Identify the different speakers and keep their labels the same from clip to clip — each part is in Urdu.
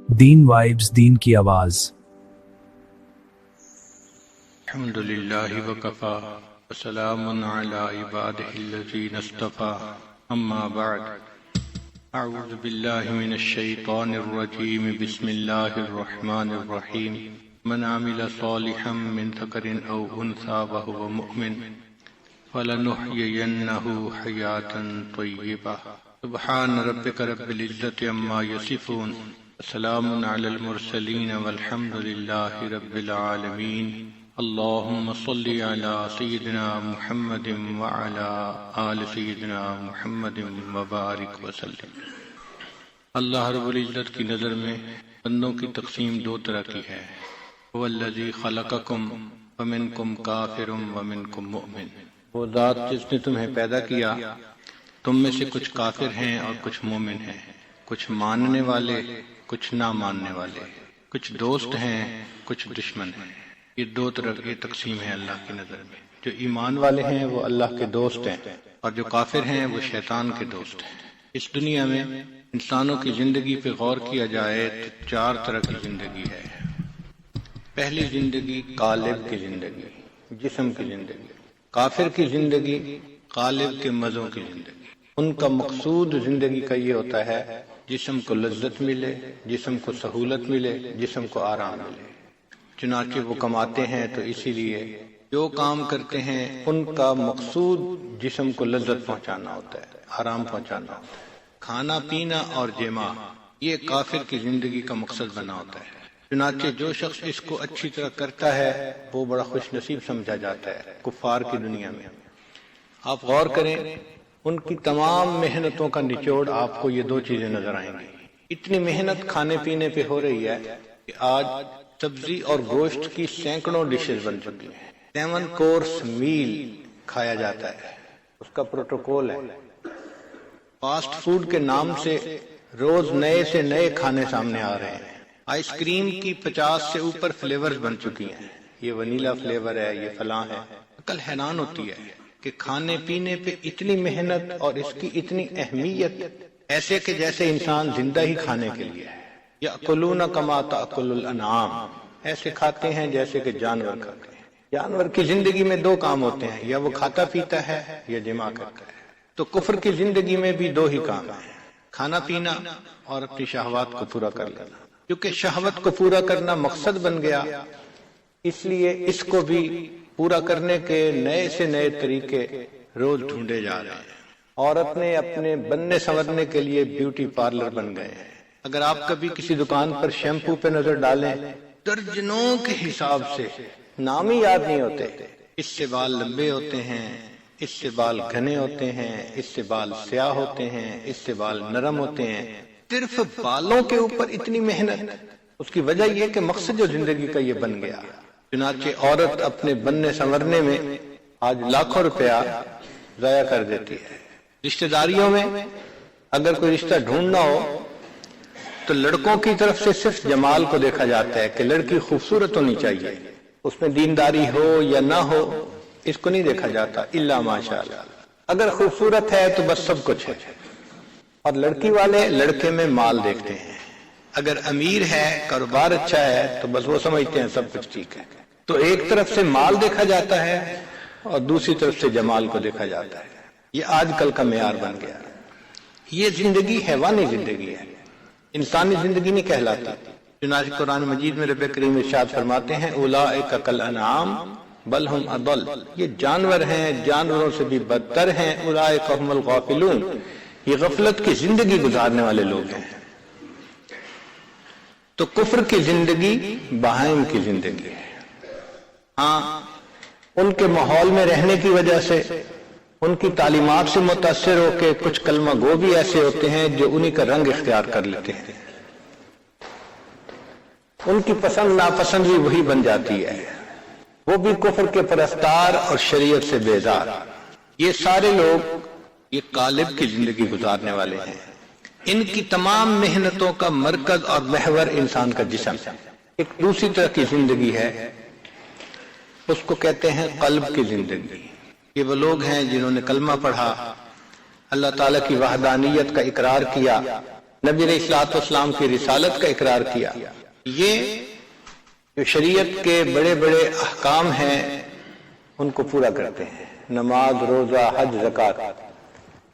Speaker 1: دین وائبز، دین کی آواز۔
Speaker 2: الحمدللہ وکفا وسلام علی عبادہ الذین اصطفا، اما بعد، اعوذ باللہ من الشیطان الرجیم، بسم اللہ الرحمن الرحیم۔ من عمل صالحا من ذکر او انثی وهو مؤمن فلنحیینہ حیاة طیبہ۔ سبحان ربک رب العزۃ عما یصفون، سلام علی المرسلین والحمد للہ رب العالمین۔ اللہم صلی علی سیدنا محمد وعلی آل سیدنا محمد وبارک وسلم۔ اللہ رب العزت کی نظر میں بندوں کی تقسیم دو طرح کی ہے۔ هو الذی خلقکم فمنکم کافر ومنکم مؤمن۔ وہ ذات جس نے تمہیں پیدا کیا، تم میں سے کچھ کافر ہیں اور کچھ مومن ہیں، کچھ ماننے والے کچھ نہ ماننے والے، کچھ دوست ہیں کچھ دشمن ہیں۔ یہ دو طرح کی تقسیم ہے اللہ کی نظر میں۔ جو ایمان والے ہیں وہ اللہ کے دوست ہیں، اور جو کافر ہیں وہ شیطان کے دوست ہیں۔ اس دنیا میں انسانوں کی زندگی پہ غور کیا جائے تو چار طرح کی زندگی ہے۔ پہلی زندگی قالب کی زندگی، جسم کی زندگی۔ کافر کی زندگی قالب کے مزوں کی زندگی۔ ان کا مقصود زندگی کا یہ ہوتا ہے جسم کو لذت ملے، جسم کو سہولت ملے، جسم کو آرام ملے۔ چنانچہ وہ کماتے ہیں تو اسی لیے جو کام کرتے ہیں ان کا مقصود جسم کو لذت پہنچانا ہوتا ہے، آرام پہنچانا ہوتا ہے۔ کھانا پینا اور جماع یہ کافر کی زندگی کا مقصد بنا ہوتا ہے۔ چنانچہ جو شخص اس کو اچھی طرح کرتا ہے وہ بڑا خوش نصیب سمجھا جاتا ہے کفار کی دنیا میں۔ آپ غور کریں، ان کی تمام محنتوں کا نچوڑ آپ کو یہ دو چیزیں نظر آئیں گی۔ اتنی محنت کھانے پینے پہ ہو رہی ہے کہ آج سبزی اور گوشت کی سینکڑوں ڈشز بن چکی ہیں۔ 7 کورس میل کھایا جاتا ہے، اس کا پروٹوکول ہے۔ فاسٹ فوڈ کے نام سے روز نئے سے نئے کھانے سامنے آ رہے ہیں۔ آئس کریم کی 50 سے اوپر فلیورز بن چکی ہیں، یہ ونیلا فلیور ہے، یہ فلاں ہے۔ عقل حیران ہوتی ہے کہ کھانے پینے پہ اتنی محنت اور اس کی اتنی اہمیت، ایسے کہ جیسے انسان زندہ ہی کھانے کے لیے ہے۔ یأکلون کما تأکل الانعام، ایسے کھاتے ہیں جیسے کہ جانور کھاتے ہیں۔ جانور کی زندگی میں دو کام ہوتے ہیں، یا وہ کھاتا پیتا ہے یا جماع کرتا ہے۔ تو کفر کی زندگی میں بھی دو ہی کام ہیں، کھانا پینا اور اپنی شہوات کو پورا کر لینا۔ کیونکہ شہوت کو پورا کرنا مقصد بن گیا، اس لیے اس کو بھی پورا کرنے کے نئے سے نئے طریقے روز ڈھونڈے جا رہے ہیں۔ عورت نے اپنے بننے سنورنے کے لیے بیوٹی پارلر بن گئے ہیں۔ اگر آپ کبھی کسی دکان پر شیمپو پہ نظر ڈالیں، درجنوں کے حساب سے نام ہی یاد نہیں ہوتے۔ اس سے بال لمبے ہوتے ہیں، اس سے بال گھنے ہوتے ہیں، اس سے بال سیاہ ہوتے ہیں، اس سے بال نرم ہوتے ہیں۔ صرف بالوں کے اوپر اتنی محنت، اس کی وجہ یہ کہ مقصد جو زندگی کا یہ بن گیا۔ چنانچہ عورت اپنے بننے سنورنے میں آج لاکھوں روپیہ ضائع کر دیتی ہے۔ رشتہ داریوں میں اگر کوئی رشتہ ڈھونڈنا ہو تو لڑکوں کی طرف سے صرف جمال کو دیکھا جاتا ہے کہ لڑکی خوبصورت ہونی چاہیے، اس میں دینداری ہو یا نہ ہو اس کو نہیں دیکھا جاتا، الا ماشاءاللہ۔ اگر خوبصورت ہے تو بس سب کچھ ہے۔ اور لڑکی والے لڑکے میں مال دیکھتے ہیں، اگر امیر ہے، کاروبار اچھا ہے تو بس وہ سمجھتے ہیں سب کچھ ٹھیک ہے۔ تو ایک طرف سے مال دیکھا جاتا ہے اور دوسری طرف سے جمال کو دیکھا جاتا ہے۔ یہ آج کل کا معیار بن گیا۔ یہ زندگی حیوانی زندگی ہے، انسانی زندگی نہیں کہلاتی۔ چنانچہ قرآن مجید میں رب کریم ارشاد فرماتے ہیں اولئک کالانعام بل ہم اضل، یہ جانور ہیں، جانوروں سے بھی بدتر ہیں۔ اولئک هم الغافلون، یہ غفلت کی زندگی گزارنے والے لوگ ہیں۔ تو کفر کی زندگی بہائم کی زندگی ہے۔ ہاں، ان کے ماحول میں رہنے کی وجہ سے، ان کی تعلیمات سے متاثر ہو کے کچھ کلمہ گو بھی ایسے ہوتے ہیں جو انہی کا رنگ اختیار کر لیتے ہیں، ان کی پسند ناپسند بھی وہی بن جاتی ہے، وہ بھی کفر کے پرستار اور شریعت سے بیزار۔ یہ سارے لوگ یہ قالب کی زندگی گزارنے والے ہیں۔ ان کی تمام محنتوں کا مرکز اور محور انسان کا جسم۔ ایک دوسری طرح کی زندگی ہے، اس کو کہتے ہیں قلب کی زندگی۔ یہ وہ لوگ ہیں جنہوں نے کلمہ پڑھا، اللہ تعالیٰ کی وحدانیت کا اقرار کیا، نبی علیہ الصلوۃ والسلام کی رسالت کا اقرار کیا، یہ جو شریعت کے بڑے بڑے احکام ہیں ان کو پورا کرتے ہیں، نماز، روزہ، حج، زکوٰۃ،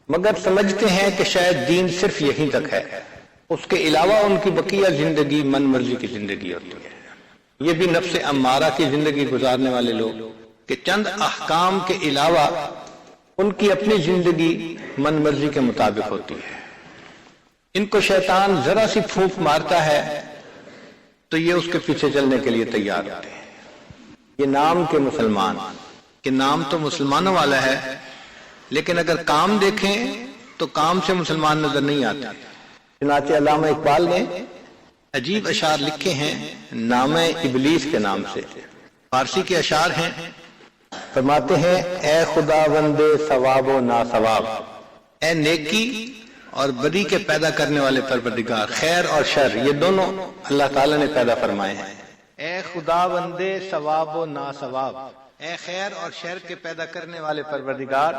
Speaker 2: مگر سمجھتے ہیں کہ شاید دین صرف یہیں تک ہے، اس کے علاوہ ان کی بقیہ زندگی من مرضی کی زندگی ہوتی ہے۔ یہ بھی نفس امارہ کی زندگی گزارنے والے لوگ کہ چند احکام کے علاوہ ان کی اپنی زندگی من مرضی کے مطابق ہوتی ہے۔ ان کو شیطان ذرا سی پھونک مارتا ہے تو یہ اس کے پیچھے چلنے کے لیے تیار ہوتے ہیں۔ یہ نام کے مسلمان، کہ نام تو مسلمانوں والا ہے، لیکن اگر کام دیکھیں تو کام سے مسلمان نظر نہیں آتے۔ چنانچہ علامہ اقبال نے عجیب اشعار لکھے ہیں نام ابلیس کے نام سے، فارسی کے اشعار ہیں۔ فرماتے ہیں اے خدا بندے ثواب و ناثواب، اے نیکی اور بدی کے پیدا کرنے والے پروردگار، خیر اور شر یہ دونوں اللہ تعالی نے پیدا فرمائے ہیں۔ اے خدا بندے ثواب و ناثواب، اے خیر اور شر کے پیدا کرنے والے پروردگار،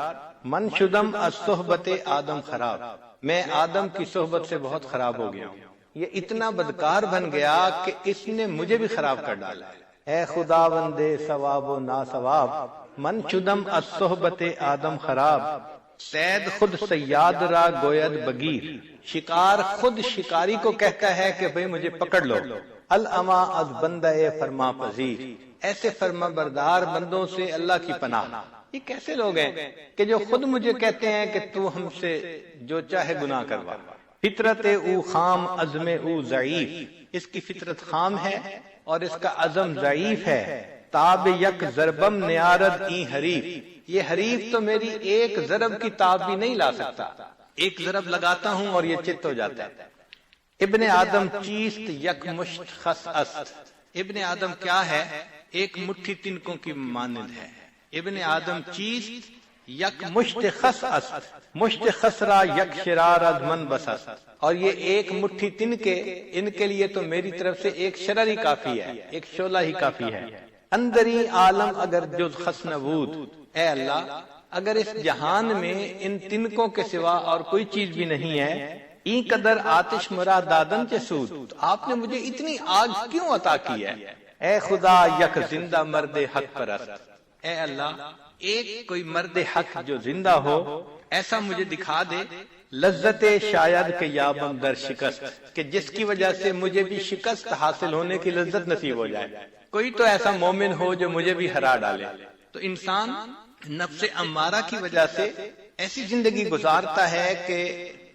Speaker 2: من شدم از صحبت آدم خراب، میں آدم کی صحبت سے بہت خراب ہو گیا ہوں، یہ اتنا بدکار بن گیا کہ اس نے مجھے بھی خراب کر ڈالا۔ اے خدا بندے ثواب و ناثواب، من شدم از صحبت آدم خراب، صید خود صیاد را گوید بگیر، شکار خود شکاری کو کہتا ہے کہ بھئی مجھے پکڑ لو۔ الاما از بندہ فرما پذیر، ایسے فرما بردار بندوں سے اللہ کی پناہ۔ یہ کیسے لوگ ہیں کہ جو خود مجھے کہتے ہیں کہ تو ہم سے جو چاہے گناہ کروا۔ فطرت او خام عزم او ضعیف، اس کی فطرت خام ہے اور اس کا عزم ضعیف ہے۔ تاب یک ضربم نیارد این حریف، یہ حریف تو میری ایک ضرب کی تاب بھی نہیں لا سکتا، ایک ضرب لگاتا ہوں اور یہ چت ہو جاتا ہے۔ ابن آدم چیست یک مشت خس است، ابن آدم کیا ہے؟ ایک مٹھی تنکوں کی مانند ہے۔ ابن آدم چیست یک مشت خس است، مشت خس را یک شرار از من بس است، اور یہ ایک مٹھی تنکے ان کے لیے تو میری طرف سے ایک شرر ہی کافی ہے، ایک شعلہ ہی کافی ہے۔ اندری عالم اگر جز خس نبود، اے اللہ اگر اس جہان میں ان تنکوں کے سوا اور کوئی چیز بھی نہیں ہے، این قدر آتش مرا دادن چے سود، تو آپ نے مجھے اتنی آگ کیوں عطا کی ہے؟ اے خدا یک زندہ مرد حق پرست، اے اللہ ایک کوئی مرد حق جو زندہ ہو ایسا مجھے دکھا دے، لذت شاید کہ یابم در شکست، کہ جس کی وجہ سے مجھے بھی شکست حاصل ہونے کی لذت نصیب ہو جائے۔ کوئی تو ایسا مومن ہو جو مجھے بھی ہرا ڈالے۔ تو انسان نفس امارہ کی وجہ سے ایسی زندگی گزارتا ہے کہ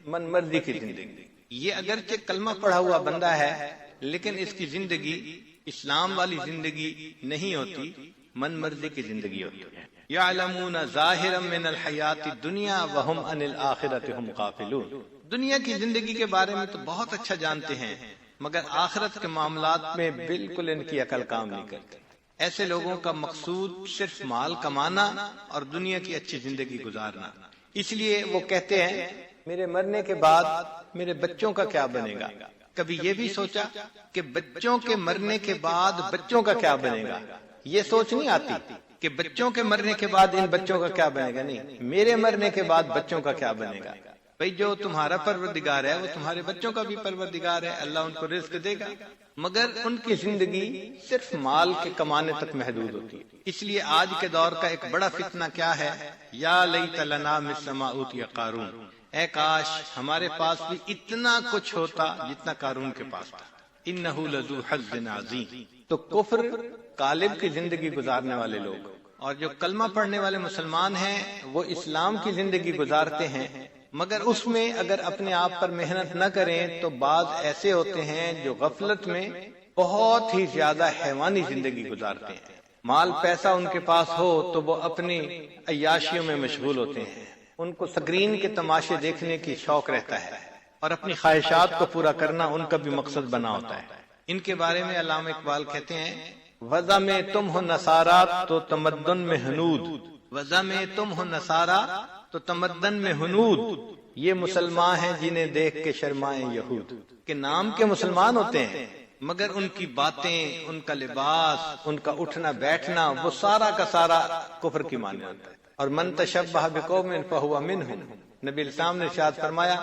Speaker 2: من مرضی کی زندگی۔ یہ اگرچہ کلمہ پڑھا ہوا بندہ ہے لیکن اس کی زندگی اسلام والی زندگی نہیں ہوتی، من مرضی کی زندگی ہوتی ہے۔ یعلمون ظاہرا من الحیات الدنیا وہم عن الآخرۃ ہم غافلون، دنیا کی زندگی کے بارے میں تو بہت اچھا جانتے ہیں مگر آخرت کے معاملات میں بالکل ان کی عقل کام نہیں کرتی۔ ایسے لوگوں کا مقصود صرف مال کمانا اور دنیا کی اچھی زندگی گزارنا، اس لیے وہ کہتے ہیں میرے مرنے کے بعد میرے بچوں کا کیا بنے گا۔ کبھی یہ بھی سوچا کہ بچوں کے مرنے کے بعد بچوں کا کیا بنے گا؟ یہ سوچ نہیں آتی کہ بچوں کے مرنے کے بعد ان بچوں کا کیا بنے گا، نہیں، میرے مرنے کے بعد بچوں کا کیا بنے گا۔ بھئی جو تمہارا پروردگار ہے وہ تمہارے بچوں کا بھی پروردگار ہے، اللہ ان کو رزق دے گا، مگر ان کی زندگی صرف مال کے کمانے تک محدود ہوتی ہے۔ اس لیے آج کے دور کا ایک بڑا فتنہ کیا ہے؟ یا لیت لنا مثل ما اوتی قارون، اے کاش ہمارے پاس بھی اتنا کچھ ہوتا جتنا قارون کے پاس تھا۔ انہ لذو حظ عظیم، تو کفر غالب کی زندگی گزارنے والے لوگ اور جو کلمہ پڑھنے والے مسلمان ہیں وہ اسلام کی زندگی گزارتے ہیں، مگر اس میں اگر اپنے آپ پر محنت نہ کریں تو بعض ایسے ہوتے ہیں جو غفلت میں بہت ہی زیادہ حیوانی زندگی گزارتے ہیں۔ مال پیسہ ان کے پاس ہو تو وہ اپنی عیاشیوں میں مشغول ہوتے ہیں، ان کو سکرین کے تماشے دیکھنے کی شوق رہتا ہے اور اپنی خواہشات کو پورا کرنا ان کا بھی مقصد بنا ہوتا ہے۔ ان کے بارے میں علامہ اقبال کہتے ہیں وضع میں تم ہو نصارا تو تمدن میں ہنود، وضع میں تم ہو نصارا تو تمدن میں ہنود، یہ مسلمان ہیں جنہیں دیکھ کے شرمائیں یہود، کہ نام کے مسلمان ہوتے ہیں مگر ان کی باتیں، ان کا لباس، ان کا اٹھنا بیٹھنا وہ سارا کا سارا کفر کی مانند ہوتا ہے۔ اور من تشبہ بقوم فہو منہم، نبی اسلام نے ارشاد فرمایا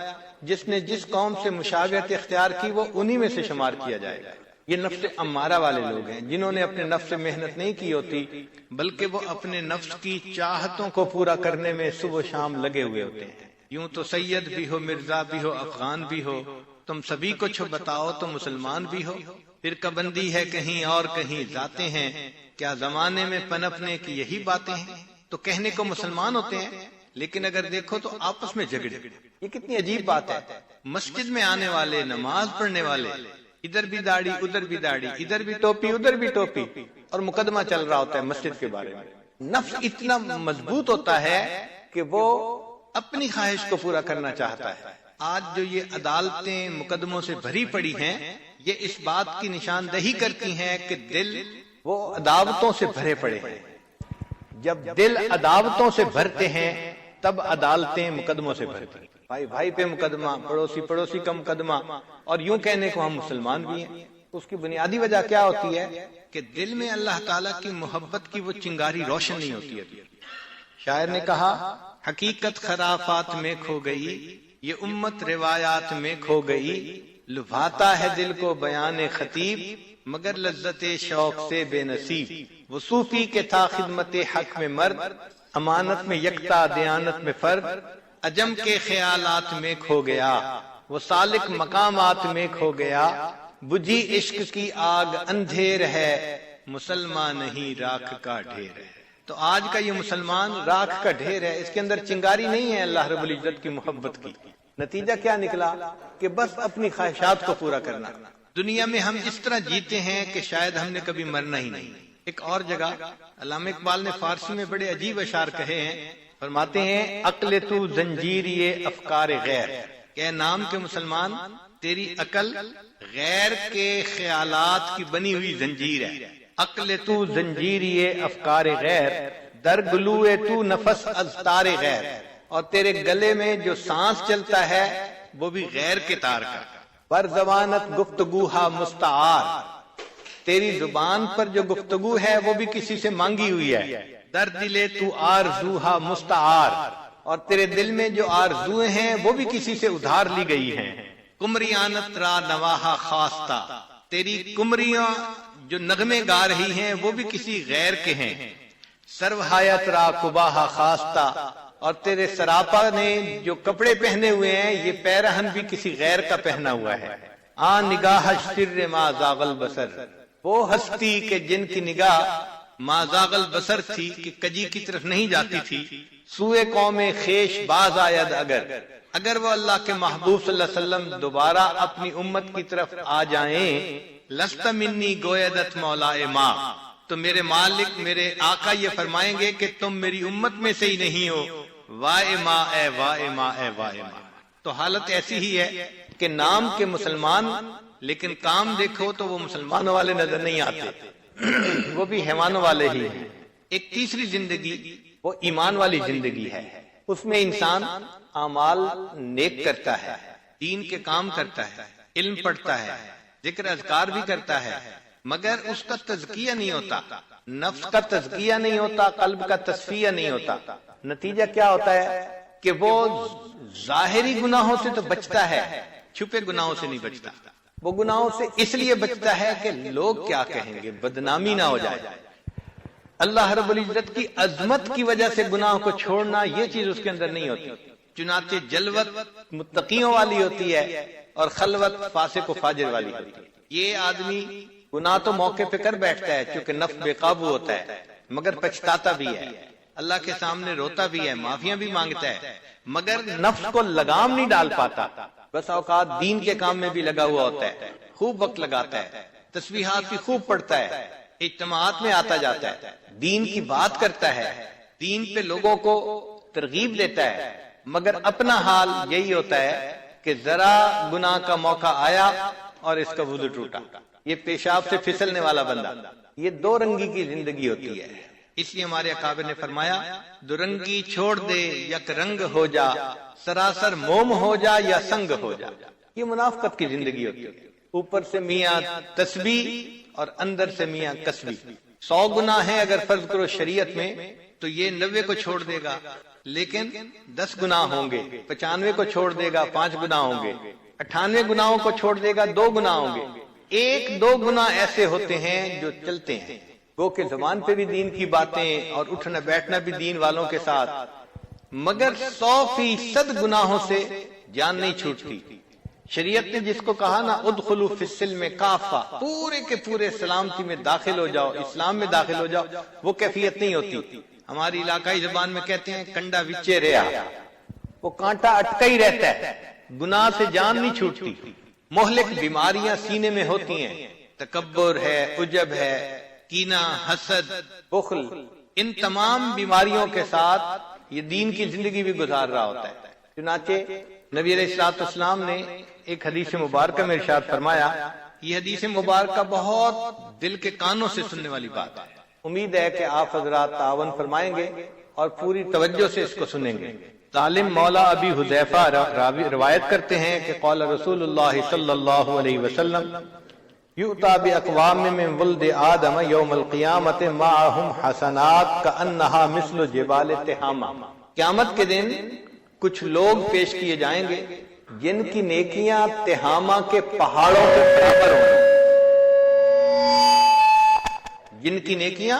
Speaker 2: جس نے جس قوم سے مشابہت اختیار کی وہ انہی میں سے شمار کیا جائے گا۔ یہ نفس امارہ والے لوگ ہیں جنہوں نے اپنے نفس سے محنت نہیں کی ہوتی، بلکہ وہ اپنے نفس کی چاہتوں کو پورا کرنے میں صبح و شام لگے ہوئے ہوتے ہیں۔ یوں تو سید بھی ہو، مرزا بھی ہو، افغان بھی ہو، تم سبھی کو چھو بتاؤ تو مسلمان بھی ہو۔ فرقہ بندی ہے کہیں اور کہیں ذاتیں ہیں، کیا زمانے میں پنپنے کی یہی باتیں ہیں؟ تو کہنے کو مسلمان ہوتے ہیں لیکن اگر دیکھو تو آپس میں جھگڑے۔ یہ کتنی عجیب بات ہے، مسجد میں آنے والے، نماز پڑھنے والے، ادھر بھی داڑھی ادھر بھی داڑھی، ادھر بھی ٹوپی ادھر بھی ٹوپی، اور مقدمہ چل رہا ہوتا ہے مسجد کے بارے میں۔ نفس اتنا مضبوط ہوتا ہے کہ وہ اپنی خواہش کو پورا کرنا چاہتا ہے۔ آج جو یہ عدالتیں مقدموں سے بھری پڑی ہیں، یہ اس بات کی نشاندہی کرتی ہیں کہ دل وہ عداوتوں سے بھرے پڑے ہیں۔ جب دل عداوتوں سے بھرتے ہیں تب عدالتیں مقدموں سے بھرتی ہیں۔ بھائی بھائی پہ مقدمہ، پڑوسی پڑوسی کا مقدمہ، اور یوں کہنے کو ہم مسلمان بھی ہیں۔ اس کی بنیادی وجہ کیا ہوتی ہے کہ دل میں اللہ تعالیٰ کی محبت کی وہ چنگاری روشن نہیں ہوتی ہے۔ شاعر نے کہا، حقیقت خرافات میں کھو گئی، یہ امت روایات میں کھو گئی، لبھاتا ہے دل کو بیان خطیب، مگر لذت شوق سے بے نصیب۔ وہ صوفی کے تھا خدمت حق میں مرد، امانت میں یکتا دیانت میں فرد، عجم کے خیالات میں کھو گیا، وہ سالک مقامات میں کھو گیا، بجھی عشق کی آگ اندھیر ہے، مسلمان نہیں راکھ کا ڈھیر ہے۔ تو آج کا یہ مسلمان راکھ کا ڈھیر ہے، اس کے اندر چنگاری نہیں ہے اللہ رب العزت کی محبت کی۔ نتیجہ کیا نکلا کہ بس اپنی خواہشات کو پورا کرنا۔ دنیا میں ہم اس طرح جیتے ہیں کہ شاید ہم نے کبھی مرنا ہی نہیں۔ ایک اور جگہ علامہ اقبال نے فارسی میں بڑے عجیب اشعار کہے ہیں، فرماتے ہیں، عقل تو زنجیری افکار غیر، کہ نام کے مسلمان تیری عقل غیر کے خیالات کی بنی ہوئی زنجیر ہے۔ عقل تو زنجیری افکار غیر، در گلوئے تو نفس از تار غیر، اور تیرے گلے میں جو سانس چلتا ہے وہ بھی غیر کے تار کا۔ پر زبانت گفتگوہا مستعار، تیری زبان پر جو گفتگو ہے وہ بھی کسی سے مانگی ہوئی ہے۔ در دلے تو آرزوہا مستعار، اور تیرے دل میں جو آرزویں ہیں وہ بھی کسی سے ادھار لی گئی ہیں۔ کمریانت را نواہا خواستہ، تیری کمریاں جو نغمے گا رہی ہیں وہ بھی کسی غیر کے ہیں۔ سروحایت را کباہا خواستہ، اور تیرے سراپا نے جو کپڑے پہنے ہوئے ہیں یہ پیرہن بھی کسی غیر کا پہنا ہوا ہے۔ آ نگاہ شر ما زاغ البصر، وہ ہستی کہ جن کی نگاہ ما زاغ البصر تھی کہ کجی کی طرف نہیں جاتی تھی، سوئے قوم خیش باز آید اگر وہ اللہ کے محبوب صلی اللہ علیہ وسلم دوبارہ اپنی امت کی طرف آ جائیں، لست منی گویدت مولا ما، تو میرے مالک میرے آقا یہ فرمائیں گے کہ تم میری امت میں سے ہی نہیں ہو، وائے ماں اے وائے ماں اے وائے ماں۔ تو حالت ایسی ہی ہے کہ نام کے مسلمان لیکن کام دیکھو تو وہ مسلمانوں والے نظر نہیں آتے، وہ بھی حیوانوں والے ہی ہیں۔ ایک تیسری زندگی وہ ایمان والی زندگی ہے، اس میں انسان اعمال نیک کرتا ہے، دین کے کام کرتا ہے، علم پڑھتا ہے، ذکر اذکار بھی کرتا ہے، مگر اس کا تزکیہ نہیں ہوتا، نفس کا تزکیہ نہیں ہوتا، قلب کا تصفیہ نہیں ہوتا۔ نتیجہ کیا ہوتا ہے کہ وہ ظاہری گناہوں سے تو بچتا ہے، چھپے گناہوں سے نہیں بچتا۔ وہ گناہوں سے اس لیے بچتا ہے کہ لوگ کیا کہیں گے، بدنامی نہ ہو جائے۔ اللہ رب العزت کی عظمت کی وجہ سے گناہوں کو چھوڑنا یہ چیز اس کے اندر نہیں ہوتی، چنانچہ جلوت متقیوں والی ہوتی ہے اور خلوت فاسق و فاجر والی ہوتی ہے۔ یہ آدمی گناہ تو موقع پہ کر بیٹھتا ہے چونکہ نفس بے قابو ہوتا ہے، مگر پچھتاتا بھی ہے، اللہ کے سامنے روتا بھی ہے، معافیاں بھی مانگتا ہے، مگر نفس کو لگام نہیں ڈال پاتا۔ بس اوقات دین کے کام میں بھی لگا ہوا ہوتا ہے، خوب وقت لگاتا ہے، تسبیحات بھی خوب پڑھتا ہے، اجتماعات میں آتا جاتا ہے، دین کی بات کرتا ہے، دین پہ لوگوں کو ترغیب دیتا ہے، مگر اپنا حال یہی ہوتا ہے کہ ذرا گناہ کا موقع آیا اور اس کا وضو ٹوٹا، یہ پیشاب سے پھسلنے والا بندہ۔ یہ دو رنگی کی زندگی ہوتی ہے، اس لیے ہمارے اکابر نے فرمایا، دو رنگی چھوڑ دے یک رنگ ہو جا، سراسر موم ہو جا یا سنگ ہو جا۔ یہ منافقت کی زندگی ہوتی ہے، اوپر سے میاں تسبیح اور اندر سے میاں کسبی۔ 100 گناہ ہیں اگر فرض کرو شریعت میں تو یہ 90 کو چھوڑ دے گا،
Speaker 3: لیکن 10 گناہ ہوں گے، 95 کو چھوڑ دے گا 5 گناہ ہوں گے، 98 گناہوں کو چھوڑ دے گا 2 گناہ ہوں گے، 1-2 گناہ ایسے ہوتے ہیں جو چلتے ہیں، وہ کہ زبان پہ بھی دین کی باتیں اور اٹھنا بیٹھنا بھی دین والوں کے ساتھ، مگر 100% گناہوں سے جان نہیں چھوٹتی۔ شریعت نے جس کو کہا نا ادخلوا فی السلم کافہ، پورے کے پورے سلامتی میں داخل ہو جاؤ، اسلام میں داخل ہو جاؤ، وہ کیفیت نہیں ہوتی۔ ہماری علاقائی زبان میں کہتے ہیں کنڈا وچے رہا، وہ کانٹا اٹکا ہی رہتا ہے، گناہ سے جان نہیں چھوٹتی۔ مہلک بیماریاں سینے میں ہوتی ہیں، تکبر ہے، عجب ہے، کینہ، حسد، بخل، ان تمام بیماریوں کے ساتھ یہ دین کی زندگی بھی گزار رہا ہوتا ہے۔ چنانچہ نبی علیہ الصلوۃ والسلام نے ایک حدیث مبارکہ میں ارشاد فرمایا، یہ حدیث مبارکہ بہت دل کے کانوں سے سننے والی بات ہے، امید ہے کہ آپ حضرات تعاون فرمائیں گے اور پوری توجہ سے اس کو سنیں گے۔ ظالم مولا ابی حذیفہ روایت کرتے ہیں کہ قال رسول اللہ صلی اللہ علیہ وسلم یؤتی باقوام من ولد آدم یوم القیامت معهم حسنات کانھا مثل جبال تہامہ، قیامت کے دن کچھ لوگ پیش کیے جائیں گے جن کی نیکیاں تہامہ کے پہاڑوں کے برابر ہوں گی، جن کی نیکیاں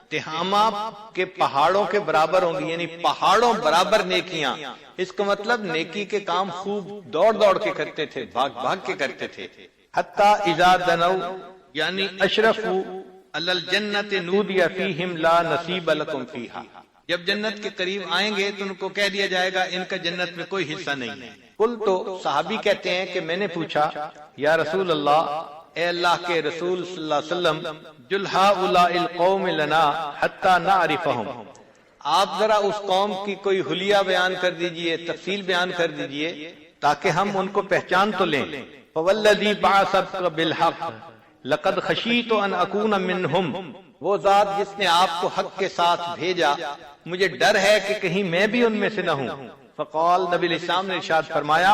Speaker 3: تہامہ کے پہاڑوں کے برابر ہوں گی، یعنی پہاڑوں برابر نیکیاں۔ اس کا مطلب نیکی کے کام خوب دوڑ دوڑ کے کرتے تھے، بھاگ بھاگ کے کرتے تھے۔ حتی اذا دنوا یعنی اشرفوا علی الجنت نودی فیہم لا نصیب لکم فیہا، جب جنت کے قریب آئیں گے تو ان کو کہہ دیا جائے گا ان کا جنت میں کوئی حصہ نہیں ہے۔ قل تو صحابی کہتے ہیں کہ میں نے پوچھا یا رسول اللہ، اے اللہ کے رسول صلی اللہ علیہ وسلم، جل ہؤلاء القوم لنا حتی نعرفہم، آپ ذرا اس قوم کی کوئی حلیہ بیان کر دیجئے، تفصیل بیان کر دیجئے تاکہ ہم ان کو پہچان تو لیں۔ فوالذی بعثک بالحق لقد خشیت ان اکون منہم، وہ ذات جس نے آپ کو حق کے ساتھ بھیجا مجھے ڈر ہے کہ کہیں میں بھی ان میں سے نہ ہوں۔ فقال نبی علیہ السلام نے ارشاد فرمایا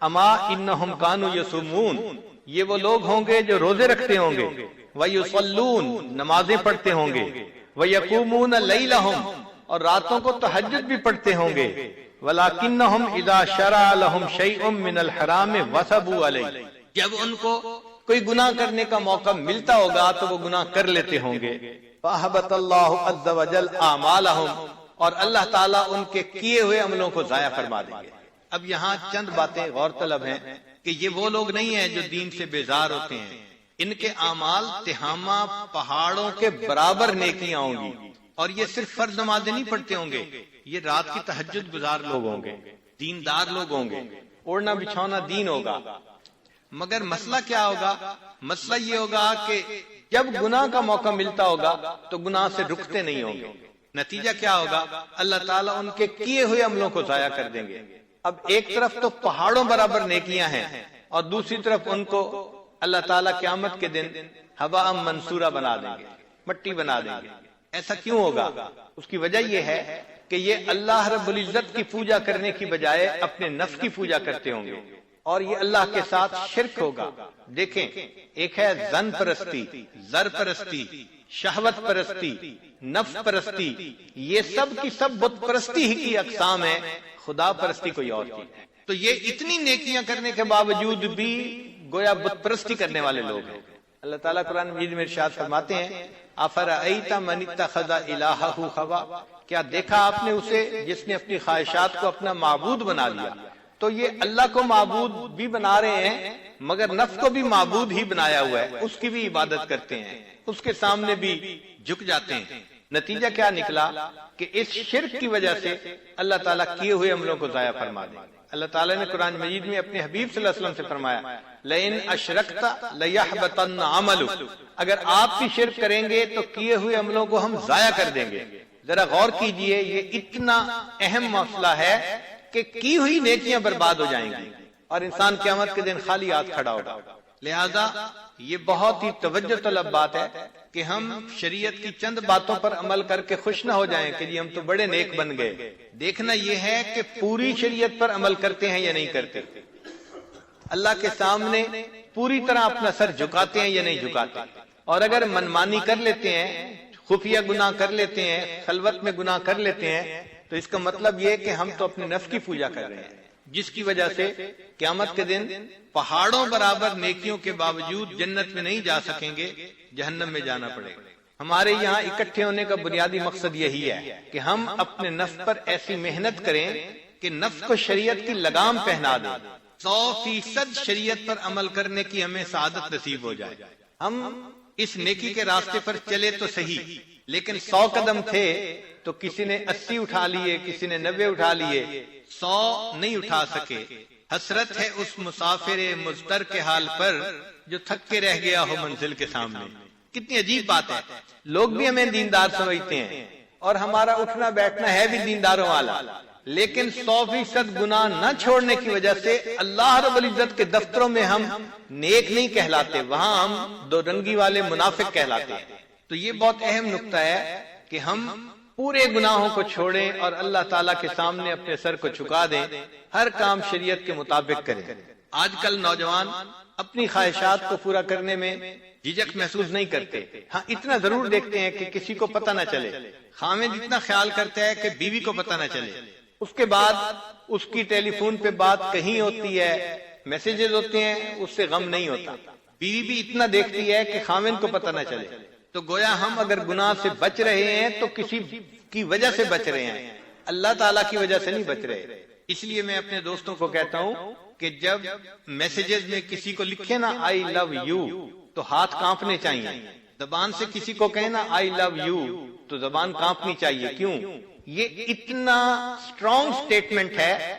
Speaker 3: اما انہم کانوا یصومون، یہ وہ لوگ ہوں گے جو روزے رکھتے ہوں گے، ویصلون نمازیں پڑھتے ہوں گے، ویقومون لیلہم اور راتوں کو تہجد بھی پڑھتے ہوں گے، ولکنہم اذا شرع لہم شیء من الحرام وثبوا علیہ، جب ان کو کوئی گناہ کرنے کا موقع ملتا ہوگا تو وہ گناہ کر لیتے ہوں گے۔ فَأَحْبَطَ اللَّهُ عَزَّ وَجَلَّ أَعْمَالَهُمْ، اور اللہ تعالیٰ ان کے کیے ہوئے عملوں کو ضائع فرما دیں گے۔ اب یہاں چند باتیں غور طلب ہیں کہ یہ وہ لوگ نہیں ہیں جو دین سے بیزار ہوتے ہیں، ان کے اعمال تہامہ پہاڑوں کے برابر نیکیاں ہوں گی، اور یہ صرف فرض نمازیں نہیں پڑھتے ہوں گے، یہ رات کی تہجد گزار لوگ ہوں گے، دیندار لوگ ہوں گے، اوڑھنا بچھونا دین ہوگا۔ مگر مسئلہ کیا ہوگا؟ مسئلہ یہ ہوگا کہ جب گناہ کا موقع ملتا ہوگا تو گناہ سے رکتے نہیں ہوں گے، نتیجہ کیا ہوگا؟ اللہ تعالیٰ ان کے کیے ہوئے عملوں کو ضائع کر دیں گے۔ اب ایک طرف تو پہاڑوں برابر نیکیاں ہیں اور دوسری طرف ان کو اللہ تعالیٰ قیامت کے دن ہوا منصورہ بنا دیں گے، مٹی بنا دیں گے۔ ایسا کیوں ہوگا؟ اس کی وجہ یہ ہے کہ یہ اللہ رب العزت کی پوجا کرنے کی بجائے اپنے نفس کی پوجا کرتے ہوں گے، اور یہ اللہ کے ساتھ شرک ہوگا۔ دیکھیں، ایک ہے ظن پرستی، زر پرستی، شہوت پرستی، نفس پرستی، یہ سب کی سب بت پرستی ہی کی اقسام ہیں، خدا پرستی کوئی اور چیز ہے۔ تو یہ اتنی نیکیاں کرنے کے باوجود بھی گویا بت پرستی کرنے والے لوگ ہیں۔ اللہ تعالیٰ قرآن مجید میں ارشاد فرماتے ہیں افرأیت من اتخذ الہہ ہوا، کیا دیکھا آپ نے اسے جس نے اپنی خواہشات کو اپنا معبود بنا لیا؟ تو یہ اللہ کو معبود بھی بنا رہے ہیں مگر نفس کو بھی معبود ہی بنایا ہوا ہے، اس کی بھی عبادت کرتے ہیں، اس کے سامنے بھی جھک جاتے ہیں۔ نتیجہ کیا نکلا کہ اس شرک کی وجہ سے اللہ تعالیٰ کیے ہوئے عملوں کو ضائع فرما دیں۔ اللہ تعالیٰ نے قرآن مجید میں اپنے حبیب صلی اللہ علیہ وسلم سے فرمایا لئن اشرکت لیحبطن عملک، اگر آپ بھی شرک کریں گے تو کیے ہوئے عملوں کو ہم ضائع کر دیں گے۔ ذرا غور کیجئے، یہ اتنا اہم مسئلہ ہے کہ کی ہوئی نیکیاں برباد ہو جائیں گی اور انسان قیامت کے دن خالی ہاتھ کھڑا ہوگا۔ لہذا یہ بہت ہی توجہ طلب بات ہے کہ ہم شریعت کی چند باتوں پر عمل کر کے خوش نہ ہو جائیں کہ جی ہم تو بڑے نیک بن گئے۔ دیکھنا یہ ہے کہ پوری شریعت پر عمل کرتے ہیں یا نہیں کرتے، اللہ کے سامنے پوری طرح اپنا سر جھکاتے ہیں یا نہیں جھکاتے، اور اگر منمانی کر لیتے ہیں، خفیہ گناہ کر لیتے ہیں، خلوت میں گناہ کر لیتے ہیں، تو اس کا مطلب یہ کہ ہم تو اپنے نفس کی پوجا کر رہے ہیں، جس کی وجہ سے قیامت کے دن پہاڑوں برابر نیکیوں کے باوجود جنت میں نہیں جا سکیں گے، جہنم میں جانا پڑے گا۔ ہمارے یہاں اکٹھے ہونے کا بنیادی مقصد یہی ہے کہ ہم اپنے نفس پر ایسی محنت کریں کہ نفس کو شریعت کی لگام پہنا دیں، 100% شریعت پر عمل کرنے کی ہمیں سعادت نصیب ہو جائے۔ ہم اس نیکی کے راستے پر چلے تو صحیح، لیکن 100 قدم تھے تو کسی نے 80 اٹھا لیے، کسی نے 90 اٹھا لیے، 100 نہیں اٹھا سکے۔ حسرت ہے اس مسافر مضطر کے حال پر جو تھک کے رہ گیا ہو منزل کے سامنے۔ کتنی عجیب بات ہے، لوگ بھی ہمیں دیندار سمجھتے ہیں اور ہمارا اٹھنا بیٹھنا ہے بھی دینداروں والا، لیکن 100% گناہ نہ چھوڑنے کی وجہ سے اللہ رب العزت کے دفتروں میں ہم نیک نہیں کہلاتے، وہاں ہم دو رنگی والے منافق کہلاتے ہیں۔ تو یہ بہت اہم نقطہ ہے کہ ہم پورے گناہوں کو چھوڑیں اور اللہ تعالیٰ کے سامنے اپنے سر کو جھکا دیں، ہر کام شریعت کے مطابق کریں۔ آج کل نوجوان اپنی خواہشات کو پورا کرنے میں جھجک محسوس نہیں کرتے، ہاں اتنا ضرور دیکھتے ہیں کہ کسی کو پتہ نہ چلے۔ خاوند اتنا خیال کرتا ہے کہ بیوی کو پتہ نہ چلے، اس کے بعد اس کی ٹیلی فون پہ بات کہیں ہوتی ہے، میسیجز ہوتے ہیں، اس سے غم نہیں ہوتا۔ بیوی بھی اتنا دیکھتی ہے کہ خاوند کو پتہ نہ چلے۔ تو گویا ہم اگر گناہ سے بچ رہے ہیں تو کسی کی وجہ سے بچ رہے ہیں، اللہ تعالیٰ کی وجہ سے نہیں بچ رہے۔ اس لیے میں اپنے دوستوں کو کہتا ہوں کہ جب میسیجز میں کسی کو لکھے نا آئی لو یو تو ہاتھ کانپنے چاہیے، زبان سے کسی کو کہنا آئی لو یو تو زبان کانپنی چاہیے۔ کیوں؟ یہ اتنا اسٹرانگ سٹیٹمنٹ ہے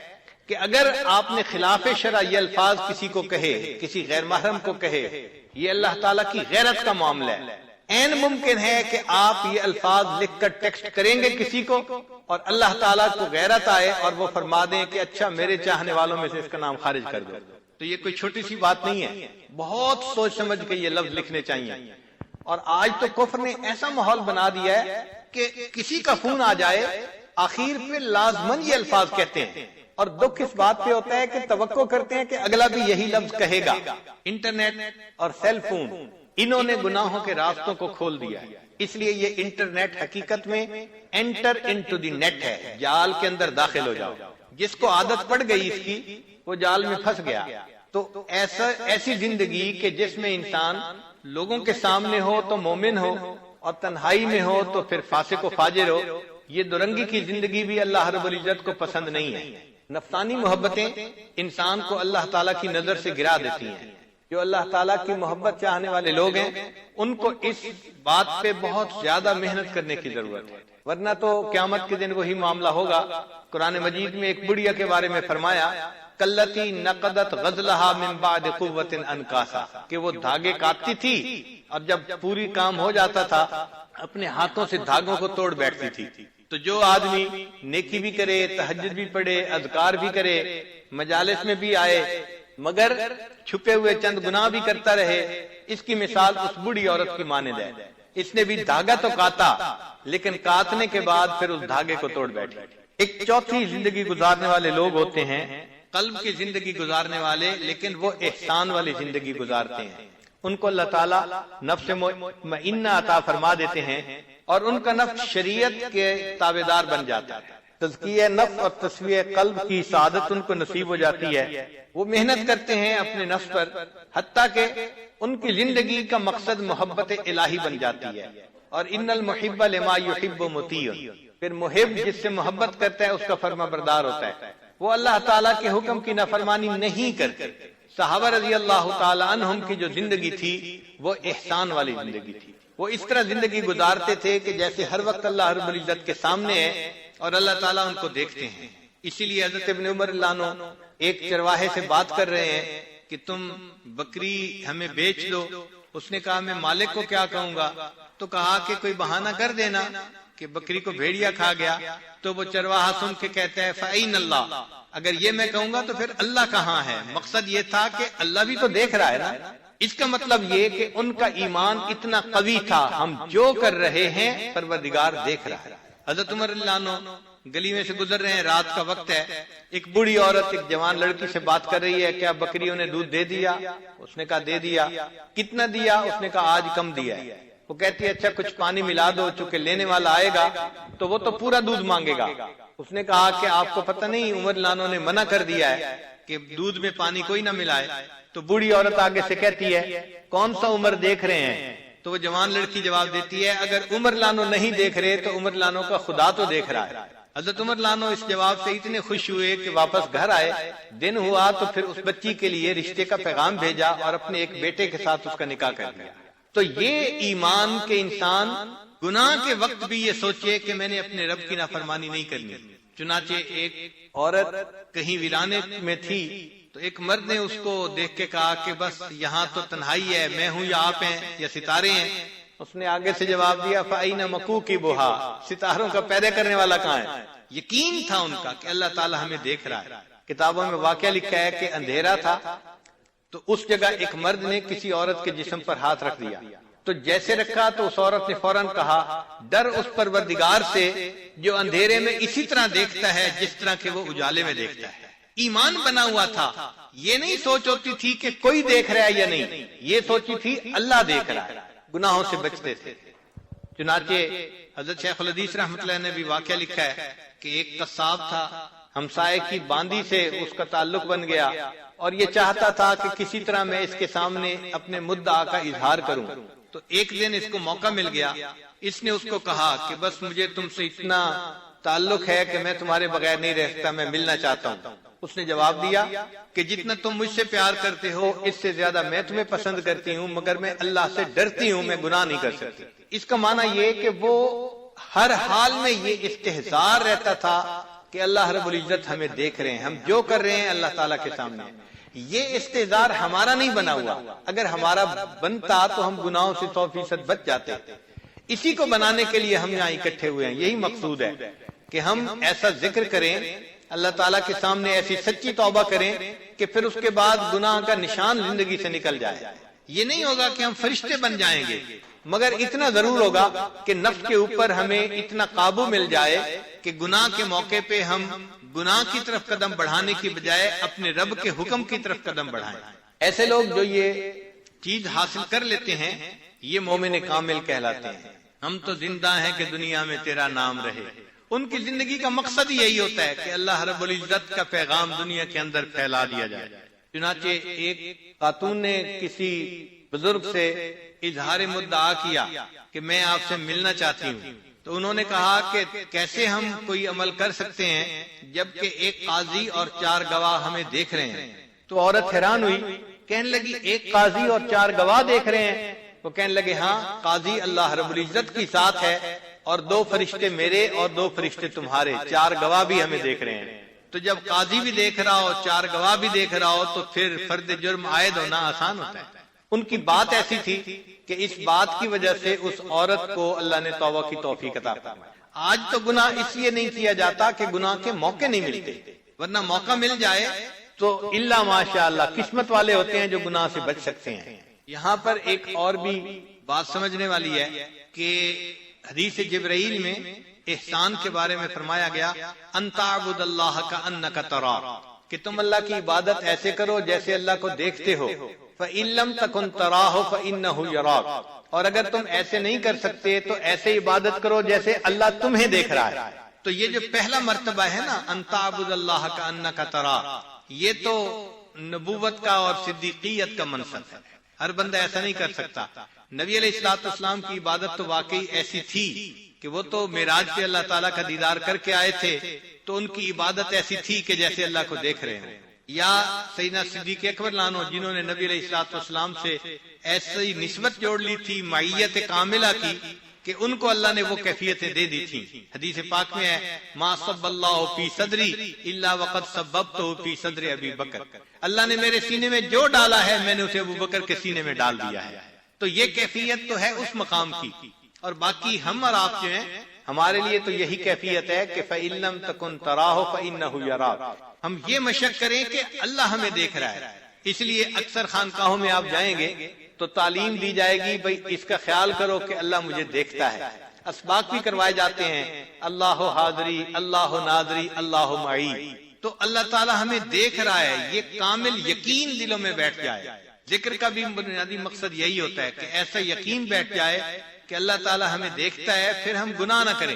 Speaker 3: کہ اگر آپ نے خلاف شرع یہ الفاظ کسی کو کہے، کسی غیر محرم کو کہے، یہ اللہ تعالیٰ کی غیرت کا معاملہ ہے۔ این ممکن ہے کہ آپ یہ الفاظ لکھ کر ٹیکسٹ کریں گے کسی کو اور اللہ تعالیٰ کو غیرت آئے اور وہ فرما دیں کہ اچھا میرے چاہنے والوں میں سے اس کا نام خارج کر دو۔ تو یہ کوئی چھوٹی سی بات نہیں ہے، بہت سوچ سمجھ کے یہ لفظ لکھنے چاہیے۔ اور آج تو کفر نے ایسا ماحول بنا دیا ہے کہ کسی کا فون آ جائے آخر پہ لازمن یہ الفاظ کہتے ہیں، اور دکھ اس بات پہ ہوتا ہے کہ توقع کرتے ہیں کہ اگلا بھی یہی لفظ کہے گا۔ انٹرنیٹ اور سیل فون انہوں نے گناہوں کے راستوں کو کھول دیا ہے۔ اس لیے یہ انٹرنیٹ حقیقت میں انٹر انٹو دی نیٹ ہے، جال کے اندر داخل ہو جاؤ۔ جس کو عادت پڑ گئی اس کی وہ جال میں پھنس گیا۔ تو ایسی زندگی کہ جس میں انسان لوگوں کے سامنے ہو تو مومن ہو اور تنہائی میں ہو تو پھر فاسق و فاجر ہو، یہ دورنگی کی زندگی بھی اللہ رب العزت کو پسند نہیں ہے۔ نفسانی محبتیں انسان کو اللہ تعالیٰ کی نظر سے گرا دیتی ہیں۔ جو اللہ تعالیٰ کی محبت چاہنے والے لوگ ہیں ان کو اس بات پہ بہت زیادہ محنت کرنے کی ضرورت ہے، ورنہ تو قیامت کے دن وہی معاملہ ہوگا۔ قرآن مجید میں ایک بڑھیا کے بارے میں فرمایا کلتی نقدت غزلها من بعد قوت انکاسا، کہ وہ دھاگے کاٹتی تھی اور جب پوری کام ہو جاتا تھا اپنے ہاتھوں سے دھاگوں کو توڑ بیٹھتی تھی۔ تو جو آدمی نیکی بھی کرے، تہجد بھی پڑھے، اذکار بھی کرے، مجالس میں بھی آئے، مگر چھپے ہوئے چند گناہ بھی کرتا رہے، اس کی مثال اس بوڑھی عورت کی مانند ہے۔ اس نے بھی دھاگا تو کاٹا لیکن کاٹنے کے بعد پھر اس دھاگے کو توڑ بیٹھی۔ ایک چوتھی زندگی گزارنے والے لوگ ہوتے ہیں قلب کی زندگی گزارنے والے، لیکن وہ احسان والی زندگی گزارتے ہیں۔ ان کو اللہ تعالیٰ نفس مطمئنہ عطا فرما دیتے ہیں اور ان کا نفس شریعت کے تابعدار بن جاتا ہے۔ تزکیہ نفس اور تصفیہ قلب کی سعادت ان کو نصیب ہو جاتی ہے۔ وہ محنت کرتے ہیں اپنے نفس پر، حتیٰ کہ ان کی زندگی کا مقصد محبت الہی بن جاتی ہے۔ اور ان المحب لما یحب مطیع، پھر محب جس سے محبت کرتا ہے اس کا فرما بردار ہوتا ہے، وہ اللہ تعالیٰ کے حکم کی نافرمانی نہیں کرتے۔ صحابہ رضی اللہ تعالی عنہم کی جو زندگی تھی وہ احسان والی زندگی تھی۔ وہ اس طرح زندگی گزارتے تھے کہ جیسے ہر وقت اللہ رب العزت کے سامنے ہے اور اللہ تعالیٰ ان کو دیکھتے ہیں۔ اسی لیے حضرت ابن عمر اللہ عنہ ایک چرواہے سے بات کر رہے ہیں کہ تم بکری ہمیں بیچ دو۔ اس نے کہا میں مالک کو کیا کہوں گا؟ تو کہا کہ کوئی بہانہ کر دینا کہ بکری کو بھیڑیا کھا گیا۔ تو وہ چرواہا سن کے کہتا ہے فَأَيْنَ اللَّهُ، اگر یہ میں کہوں گا تو پھر اللہ کہاں ہے؟ مقصد یہ تھا کہ اللہ بھی تو دیکھ رہا ہے نا۔ اس کا مطلب یہ کہ ان کا ایمان اتنا قوی تھا، ہم جو کر رہے ہیں پروردگار دیکھ رہا ہے۔ حضرت عمر اللہ عنہ گلی میں سے گزر رہے ہیں، رات کا وقت ہے، ایک بوڑھی عورت ایک جوان لڑکی سے بات کر رہی ہے، کیا بکریوں نے دودھ دے دیا؟ اس نے کہا دے دیا۔ کتنا دیا؟ اس نے کہا آج کم دیا ہے۔ وہ کہتی ہے اچھا کچھ پانی ملا دو، چونکہ لینے والا آئے گا تو وہ تو پورا دودھ مانگے گا۔ اس نے کہا کہ آپ کو پتہ نہیں عمر لانو نے منع کر دیا ہے کہ دودھ میں پانی کوئی نہ ملائے۔ تو بوڑھی عورت آگے سے کہتی ہے کون سا عمر دیکھ رہے ہیں؟ تو وہ جوان لڑکی جواب دیتی ہے اگر عمر لانو نہیں دیکھ رہے تو عمر لانو کا خدا تو دیکھ رہا ہے۔ حضرت عمر لانو اس جواب سے اتنے خوش ہوئے کہ واپس گھر آئے، دن ہوا تو پھر اس بچی کے لیے رشتے کا پیغام بھیجا اور اپنے ایک بیٹے کے ساتھ اس کا نکاح کر دیا۔ تو یہ ایمان کے انسان گناہ کے وقت بھی یہ سوچے کہ میں نے اپنے رب کی نافرمانی نہیں کرنی۔ چنانچہ ایک عورت کہیں ویرانے میں تھی تو ایک مرد نے اس کو دیکھ کے کہا کہ بس یہاں تو تنہائی ہے، میں ہوں یا آپ ہیں یا ستارے ہیں؟ اس نے آگے سے جواب دیا فَأَيْنَ مَكُوكِبُهَا، ستاروں کا پیدا کرنے والا کہاں ہے؟ یقین تھا ان کا کہ اللہ تعالی ہمیں دیکھ رہا ہے۔ کتابوں میں واقعہ لکھا ہے کہ اندھیرا تھا تو اس جگہ ایک مرد نے کسی عورت کے جسم پر ہاتھ رکھ دیا، تو جیسے رکھا تو اس عورت نے فوراً کہا ڈر اس پروردگار سے جو اندھیرے میں اسی طرح دیکھتا ہے جس طرح کہ وہ اجالے میں دیکھتا ہے۔ ایمان بنا ہوا تھا، یہ نہیں سوچ ہوتی تھی کہ کوئی دیکھ رہا ہے یا نہیں، یہ سوچی تھی اللہ دیکھ رہا ہے، گناہوں سے بچتے تھے۔ چنانچہ حضرت شیخ الحدیث رحمۃ اللہ نے بھی واقعہ لکھا ہے کہ ایک قصاب تھا، ہمسائے کی باندی سے اس کا تعلق بن گیا اور یہ چاہتا تھا کہ کسی طرح میں اس کے سامنے اپنے مدعا کا اظہار کروں۔ تو ایک دن اس کو موقع مل گیا، اس نے اس کو کہا کہ بس مجھے تم سے اتنا تعلق ہے کہ میں تمہارے بغیر نہیں رہ سکتا، میں ملنا چاہتا ہوں۔ اس نے جواب دیا کہ جتنا تم مجھ سے پیار کرتے ہو اس سے زیادہ میں تمہیں پسند کرتی ہوں، مگر میں اللہ سے ڈرتی ہوں، میں گناہ نہیں کر سکتی۔ اس کا معنی یہ کہ وہ ہر حال میں یہ استحضار رہتا تھا کہ اللہ رب العزت ہمیں دیکھ رہے ہیں، ہم جو کر رہے ہیں اللہ تعالیٰ کے سامنے۔ یہ استحضار ہمارا نہیں بنا ہوا، اگر ہمارا بنتا تو ہم گناہوں سے 100% بچ جاتے۔ اسی کو بنانے کے لیے ہم یہاں اکٹھے ہوئے ہیں، یہی مقصود ہے کہ ہم ایسا ذکر کریں، اللہ تعالیٰ کے سامنے ایسی سچی توبہ کریں کہ پھر اس کے بعد گناہ کا نشان زندگی سے نکل جائے۔ یہ نہیں ہوگا کہ ہم فرشتے بن جائیں گے، مگر اتنا ضرور ہوگا کہ نفس کے اوپر ہمیں اتنا قابو مل جائے کہ گناہ کے موقع پہ ہم گناہ کی طرف قدم بڑھانے کی بجائے اپنے رب کے حکم کی طرف قدم بڑھائیں۔ ایسے لوگ جو یہ چیز حاصل کر لیتے ہیں یہ مومن کامل کہلاتے ہیں۔ ہم تو زندہ ہیں کہ دنیا میں تیرا نام رہے۔ ان کی زندگی کا مقصد یہی ہوتا ہے کہ اللہ رب العزت کا پیغام دنیا کے اندر پھیلا دیا جائے۔ چنانچہ ایک خاتون نے کسی بزرگ سے اظہار مدعا کیا کہ میں آپ سے ملنا چاہتی ہوں، تو انہوں نے کہا کہ کیسے ہم کوئی عمل کر سکتے ہیں جبکہ ایک قاضی اور 4 گواہ ہمیں دیکھ رہے ہیں؟ تو عورت حیران ہوئی، کہنے لگی ایک قاضی اور 4 گواہ دیکھ رہے ہیں؟ وہ کہنے لگے ہاں، قاضی اللہ رب العزت کی ساتھ ہے اور 2 فرشتے میرے اور 2 فرشتے تمہارے، 4 گواہ بھی ہمیں دیکھ رہے ہیں۔ تو جب قاضی بھی دیکھ رہا ہو، 4 گواہ بھی دیکھ رہا ہو، تو پھر فرد جرم عائد ہونا آسان ہوتا ہے۔ ان کی بات ایسی تھی کہ اس بات کی وجہ سے اس عورت کو اللہ نے توبہ کی توفیق عطا فرمائی۔ آج تو گناہ اس لیے نہیں کیا جاتا کہ گناہ کے موقع نہیں ملتے، ورنہ موقع مل جائے تو الا ماشاء اللہ قسمت والے ہوتے ہیں جو گناہ سے بچ سکتے ہیں۔ یہاں پر ایک اور بھی بات سمجھنے والی ہے کہ حدیث جبرائیل میں احسان کے بارے میں فرمایا گیا ان تعبد اللہ کأنک تراہ، کہ تم اللہ کی عبادت ایسے کرو جیسے اللہ کو دیکھتے ہو۔ فإن لم تكن تراہ فإنہ یراک، اور اگر تم ایسے نہیں کر سکتے تو ایسے عبادت کرو جیسے اللہ تمہیں دیکھ رہا ہے۔ تو یہ جو پہلا مرتبہ ہے نا ان تعبد اللہ کأنک تراہ، یہ تو نبوت کا اور صدیقیت کا منصب ہے، ہر بندہ ایسا نہیں کر سکتا۔ نبی علیہ الصلوۃ والسلام کی عبادت تو واقعی ایسی تھی کہ وہ تو معراج پہ اللہ تعالیٰ کا دیدار کر کے آئے تھے، تو ان کی عبادت ایسی تھی کہ جیسے اللہ کو دیکھ رہے ہیں۔ یا سیدنا صدیق اکبر لانو جنہوں نے نبی علیہ الصلوۃ والسلام سے ایسی نسبت جوڑ لی تھی معیت کاملہ کی کہ ان کو اللہ نے وہ کیفیتیں دے دی تھی۔ حدیث پاک میں ہے ما صب اللہ فی صدری الا وقد صببتہ فی صدر ابی بکر، اللہ نے میرے سینے میں جو ڈالا ہے میں نے اسے ابو بکر کے سینے میں ڈال دیا ہے۔ تو یہ کیفیت تو ہے اس مقام کی، اور باقی ہم اور آپ جو ہیں ہمارے لیے تو یہی کیفیت ہے کہ فَإِن لَمْ تَكُنْ تَرَاهُ فَإِنَّهُ يَرَاكَ، ہم یہ مشق کریں کہ اللہ ہمیں دیکھ رہا ہے۔ اس لیے اکثر خانقاہوں میں آپ جائیں گے تو تعلیم دی جائے گی بھئی اس کا خیال کرو کہ اللہ مجھے دیکھتا ہے۔ اسباق بھی کروائے جاتے ہیں، اللہ حاضری، اللہ ناظری، اللہ معی، تو اللہ تعالی ہمیں دیکھ رہا ہے، یہ کامل یقین دلوں میں بیٹھ جائے۔ ذکر کا بھی بنیادی مقصد یہی ہوتا ہے کہ ایسا یقین بیٹھ جائے کہ اللہ تعالیٰ ہمیں دیکھتا ہے پھر ہم گناہ نہ کریں.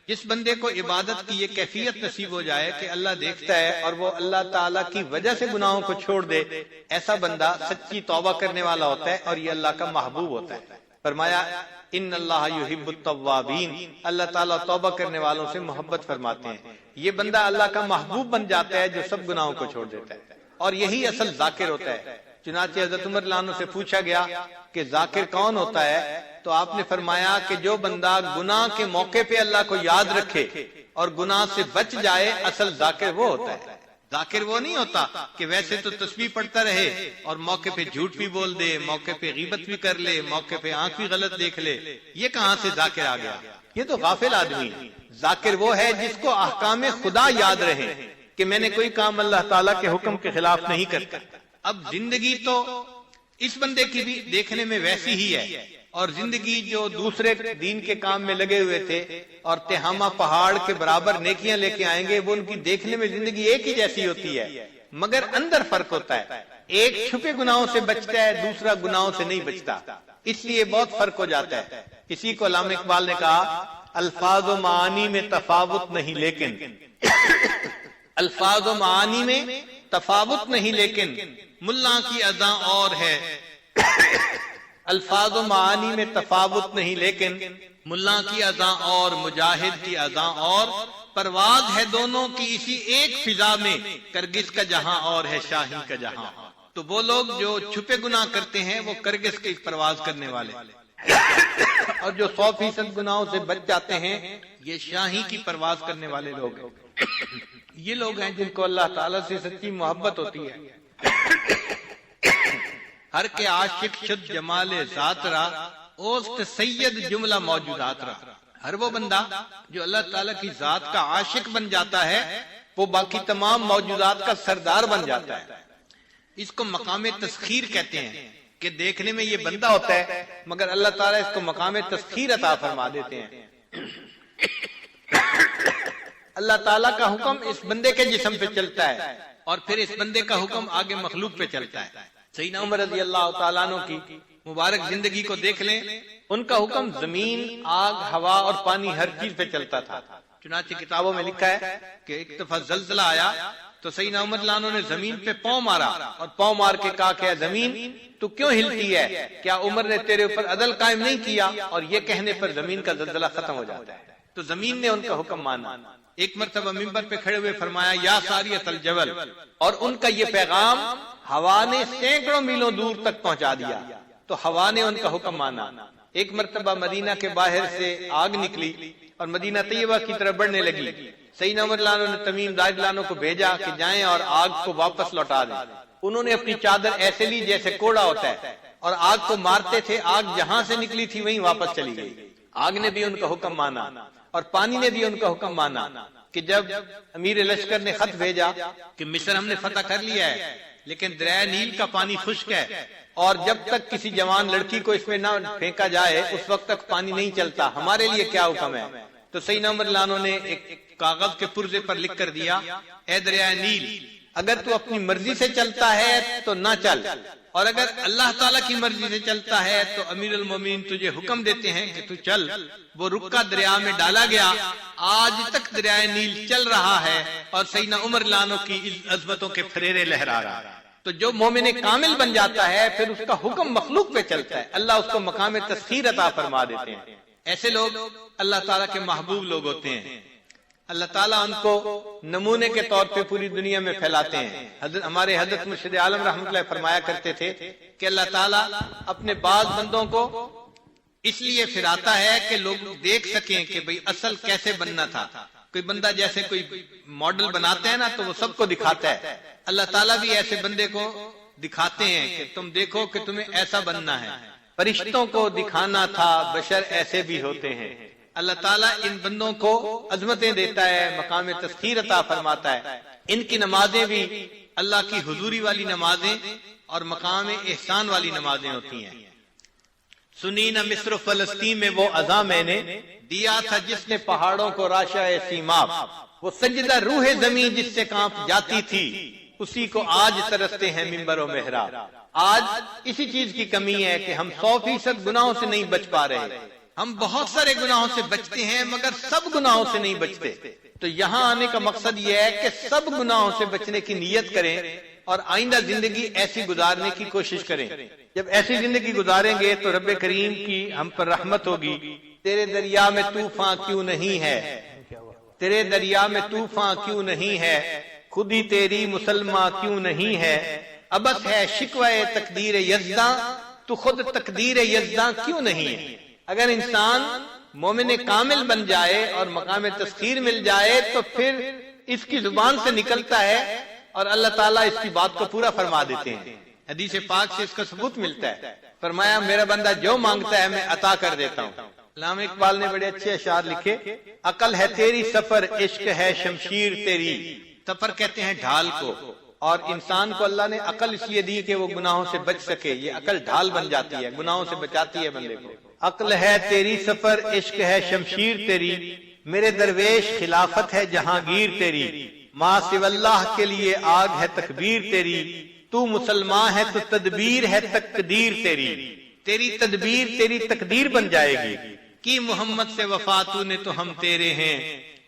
Speaker 3: جس بندے کو عبادت کی یہ کیفیت نصیب ہو جائے کہ اللہ دیکھتا ہے اور وہ اللہ تعالیٰ کی وجہ سے گناہوں کو چھوڑ دے، ایسا بندہ سچی توبہ کرنے والا ہوتا ہے اور یہ اللہ کا محبوب ہوتا ہے. فرمایا ان اللہ یحب التوابین، اللہ تعالیٰ توبہ کرنے والوں سے محبت فرماتے ہیں. یہ بندہ اللہ کا محبوب بن جاتا ہے جو سب گناہوں کو چھوڑ دیتا ہے، اور یہی اصل ذاکر ہوتا ہے. چنانچہ حضرت عمر رضی اللہ عنہ سے پوچھا گیا کہ ذاکر کون ہوتا ہے، تو آپ نے فرمایا کہ جو بندہ گناہ کے موقع پہ اللہ کو یاد رکھے اور گناہ سے بچ جائے، اصل ذاکر وہ ہوتا ہے. ذاکر وہ نہیں ہوتا کہ ویسے تو تسبیح پڑھتا رہے اور موقع پہ جھوٹ بھی بول دے، موقع پہ غیبت بھی کر لے، موقع پہ آنکھ بھی غلط دیکھ لے. یہ کہاں سے ذاکر آ گیا؟ یہ تو غافل آدمی ہے. ذاکر وہ ہے جس کو احکام خدا یاد رہے کہ میں نے کوئی کام اللہ تعالیٰ کے حکم کے خلاف نہیں کرتا. اب زندگی تو اس بندے کی بھی دیکھنے میں ویسی ہی ہے، اور زندگی جو دوسرے دین کے کام میں لگے ہوئے تھے اور تہامہ پہاڑ کے برابر نیکیاں لے کے آئیں گے، وہ ان کی دیکھنے میں زندگی ایک ہی جیسی ہوتی ہے، مگر اندر فرق ہوتا ہے. ایک چھپے گناہوں سے بچتا ہے، دوسرا گناہوں سے نہیں بچتا، اس لیے بہت فرق ہو جاتا ہے. اسی کو علامہ اقبال نے کہا الفاظ و معانی میں تفاوت نہیں لیکن الفاظ و معانی میں تفاوت نہیں لیکن ملا کی اذاں اور ہے. الفاظ و معانی میں تفاوت نہیں لیکن ملا کی اذاں اور مجاہد کی اذاں اور، پرواز ہے دونوں کی اسی ایک فضا میں، کرگس کا جہاں اور ہے شاہی کا جہاں. تو وہ لوگ جو چھپے گناہ کرتے ہیں وہ کرگس کی پرواز کرنے والے، اور جو 100% گناہوں سے بچ جاتے ہیں یہ شاہی کی پرواز کرنے والے لوگ ہیں. یہ لوگ ہیں جن کو اللہ تعالیٰ سے سچی محبت ہوتی ہے. ہر کے عاشق شد جمال ذات را، اوست سید جملہ موجودات را. ہر وہ بندہ جو اللہ تعالیٰ کی ذات کا عاشق بن جاتا ہے وہ باقی تمام موجودات کا سردار بن جاتا ہے. اس کو مقام تسخیر کہتے ہیں کہ دیکھنے میں یہ بندہ ہوتا ہے مگر اللہ تعالیٰ اس کو مقام تسخیر عطا فرما دیتے ہیں. اللہ تعالیٰ کا حکم اس بندے کے جسم پہ چلتا ہے اور پھر اس بندے کا حکم آگے مخلوق پہ چلتا ہے. سیدنا عمر رضی اللہ تعالیٰ عنہ کی مبارک زندگی کو دیکھ لیں، ان کا حکم زمین، آگ، ہوا اور پانی ہر چیز پہ چلتا تھا. چنانچہ کتابوں میں لکھا ہے کہ ایک دفعہ زلزلہ آیا تو سیدنا عمر رضی اللہ عنہ نے زمین پہ پاؤں مارا اور پاؤں مار کے کہا کہ زمین تو کیوں ہلتی ہے؟ کیا عمر نے تیرے اوپر عدل قائم نہیں کیا؟ اور یہ کہنے پر زمین کا زلزلہ ختم ہو جاتا ہے. تو زمین نے ان کا حکم مانا. ایک مرتبہ منبر پہ کھڑے ہوئے فرمایا یا ساریۃ الجبل، اور ان کا یہ پیغام ہوا نے سینکڑوں میلوں دور تک پہنچا دیا تو ہوا نے ان کا حکم مانا. ایک مرتبہ مدینہ کے باہر سے آگ نکلی اور مدینہ طیبہ کی طرف بڑھنے لگی. سیدنا عمر رضی اللہ عنہ نے تمیم دار رضی اللہ عنہ کو بھیجا کہ جائیں اور آگ کو واپس لوٹا دیں. انہوں نے اپنی چادر ایسے لی جیسے کوڑا ہوتا ہے اور آگ کو مارتے تھے، آگ جہاں سے نکلی تھی وہیں واپس چلی گئی. آگ نے بھی ان کا حکم مانا اور پانی نے بھی ان کا حکم مانا کہ جب امیر لشکر نے خط بھیجا کہ مصر ہم نے فتح کر لیا ہے لیکن دریائے نیل کا پانی خشک ہے اور جب تک کسی جوان لڑکی کو اس میں نہ پھینکا جائے اس وقت تک پانی نہیں چلتا، ہمارے لیے کیا حکم ہے؟ تو سیدنا عمر رضی اللہ عنہ نے ایک کاغذ کے پرزے پر لکھ کر دیا اے دریائے نیل، اگر تو اپنی مرضی سے چلتا ہے تو نہ چل، اور اگر اللہ تعالیٰ کی مرضی سے چلتا ہے تو امیر المومنین تجھے حکم دیتے ہیں کہ تو چل. وہ رکا دریا میں ڈالا گیا، آج تک دریائے نیل چل رہا ہے اور سیدنا عمر رضی اللہ عنہ کی عظمتوں کے پھریرے لہرا رہا ہے. تو جو مومن کامل بن جاتا ہے پھر اس کا حکم مخلوق پہ چلتا ہے، اللہ اس کو مقام تسخیر عطا فرما دیتے ہیں. ایسے لوگ اللہ تعالیٰ کے محبوب لوگ ہوتے ہیں. اللہ تعالیٰ ان کو نمونے کے طور پہ پوری دنیا میں پھیلاتے ہیں. ہمارے حضرت مرشد عالم رحمۃ اللہ فرمایا کرتے تھے کہ اللہ تعالیٰ اپنے بعض بندوں کو اس لیے پھراتا ہے کہ لوگ دیکھ سکیں کہ بھئی اصل کیسے بننا تھا. کوئی بندہ جیسے کوئی ماڈل بناتا ہے نا تو وہ سب کو دکھاتا ہے، اللہ تعالیٰ بھی ایسے بندے کو دکھاتے ہیں کہ تم دیکھو کہ تمہیں ایسا بننا ہے. فرشتوں کو دکھانا تھا بشر ایسے بھی ہوتے ہیں. اللہ تعالیٰ ان بندوں کو عظمتیں دیتا ہے، مقام تسخیر عطا فرماتا ہے. ان کی نمازیں بھی اللہ کی حضوری والی نمازیں اور مقام احسان والی نمازیں ہوتی ہیں. سنی نہ مصر و فلسطین میں وہ عزا میں نے دیا تھا جس نے پہاڑوں کو راشا سیماب، وہ سجدہ روح زمین جس سے کانپ جاتی تھی اسی کو آج ترستے ہیں منبر و محراب. آج اسی چیز کی کمی ہے کہ ہم 100% گناہوں سے نہیں بچ پا رہے. ہم بہت سارے گناہوں سے بچتے ہیں مگر سب گناہوں سے نہیں بچتے. تو یہاں آنے کا مقصد یہ ہے کہ سب گناہوں سے بچنے کی نیت کریں اور آئندہ زندگی ایسی گزارنے کی کوشش کریں. جب ایسی زندگی گزاریں گے تو رب کریم کی ہم پر رحمت ہوگی. تیرے دریا میں طوفان کیوں نہیں ہے, تیرے دریا میں طوفان کیوں نہیں ہے, خود ہی تیری مسلمہ کیوں نہیں ہے, ابس ہے شکوہ تقدیر یزداں تو خود تقدیر یزداں کیوں نہیں ہے. اگر انسان مومن کامل بن جائے اور مقام تسخیر مل جائے تو پھر اس کی زبان سے نکلتا ہے اور اللہ تعالیٰ اس کی بات کو پورا فرما دیتے ہیں. حدیث پاک سے اس کا ثبوت ملتا ہے. فرمایا میرا بندہ جو مانگتا ہے میں عطا کر دیتا ہوں. علامہ اقبال نے بڑے اچھے اشعار لکھے. عقل ہے تیری سفر, عشق ہے شمشیر تیری. سفر کہتے ہیں ڈھال کو, اور انسان کو اللہ نے عقل اس لیے دی کہ وہ گناہوں سے بچ سکے. یہ عقل ڈھال بن جاتی ہے, گناہوں سے بچاتی ہے بندے کو. عقل ہے تیری سفر, عشق ہے شمشیر تیری, میرے درویش خلافت ہے جہانگیر تیری. ماں سو اللہ کے لیے آگ ہے تکبیر تیری, تو مسلمان ہے تو تدبیر ہے تقدیر تیری. تیری تدبیر تیری تقدیر بن جائے گی. کی محمد سے وفا تو نے تو ہم تیرے ہیں,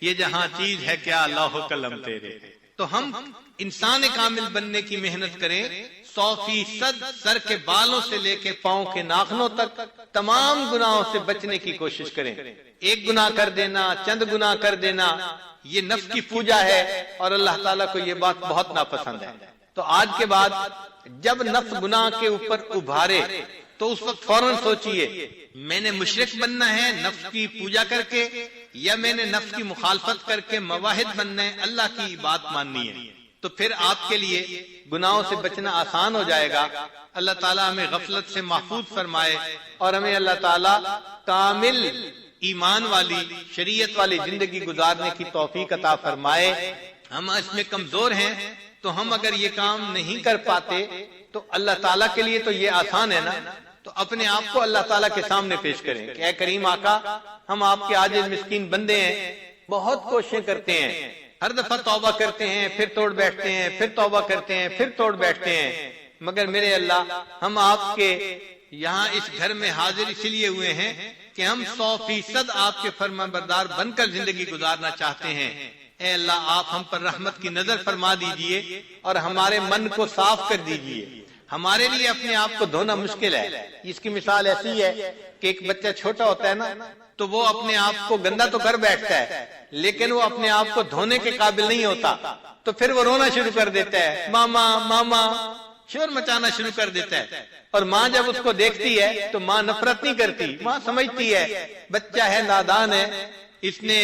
Speaker 3: یہ جہاں چیز ہے کیا لوح قلم تیرے. تو ہم انسان کامل بننے کی محنت کریں. 100% سر کے بالوں سے لے کے پاؤں کے ناخنوں تک تمام گناہوں سے بچنے کی کوشش کریں. ایک گناہ کر دینا, چند گناہ کر دینا, یہ نفس کی پوجا ہے اور اللہ تعالیٰ کو یہ بات بہت ناپسند ہے. تو آج کے بعد جب نفس گناہ کے اوپر ابھارے تو اس وقت فوراً سوچئے میں نے مشرک بننا ہے نفس کی پوجا کر کے, یا میں نے نفس کی مخالفت کر کے موحد بننا ہے, اللہ کی بات ماننی ہے. تو پھر آپ کے لیے گناہوں سے بچنا آسان ہو جائے گا. اللہ تعالیٰ ہمیں غفلت سے محفوظ فرمائے اور ہمیں اللہ تعالیٰ کامل ایمان والی شریعت والی زندگی گزارنے کی توفیق عطا فرمائے. ہم اس میں کمزور ہیں تو ہم اگر یہ کام نہیں کر پاتے تو اللہ تعالیٰ کے لیے تو یہ آسان ہے نا. تو اپنے آپ کو اللہ تعالیٰ کے سامنے پیش کریں کہ اے کریم آقا, ہم آپ کے عاجز مسکین بندے ہیں, بہت کوششیں کرتے ہیں, ہر دفعہ توبہ کرتے ہیں پھر توڑ بیٹھتے ہیں, پھر توبہ کرتے ہیں پھر توڑ بیٹھتے ہیں, مگر میرے اللہ ہم آپ کے یہاں اس گھر میں حاضر اس لیے ہوئے ہیں کہ ہم 100% آپ کے فرما بردار بن کر زندگی گزارنا چاہتے ہیں. اے اللہ آپ ہم پر رحمت کی نظر فرما دیجئے اور ہمارے من کو صاف کر دیجئے. ہمارے لیے اپنے آپ کو دھونا مشکل ہے. اس کی مثال ایسی ہے کہ ایک بچہ چھوٹا ہوتا ہے نا, تو وہ اپنے آپ کو گندا تو کر بیٹھتا ہے لیکن وہ اپنے آپ کو دھونے کے قابل نہیں ہوتا. تو پھر وہ رونا شروع کر دیتا ہے, ماما ماما, شور مچانا شروع کر دیتا ہے. اور ماں جب اس کو دیکھتی ہے تو ماں نفرت نہیں کرتی, ماں سمجھتی ہے بچہ ہے نادان ہے, اس نے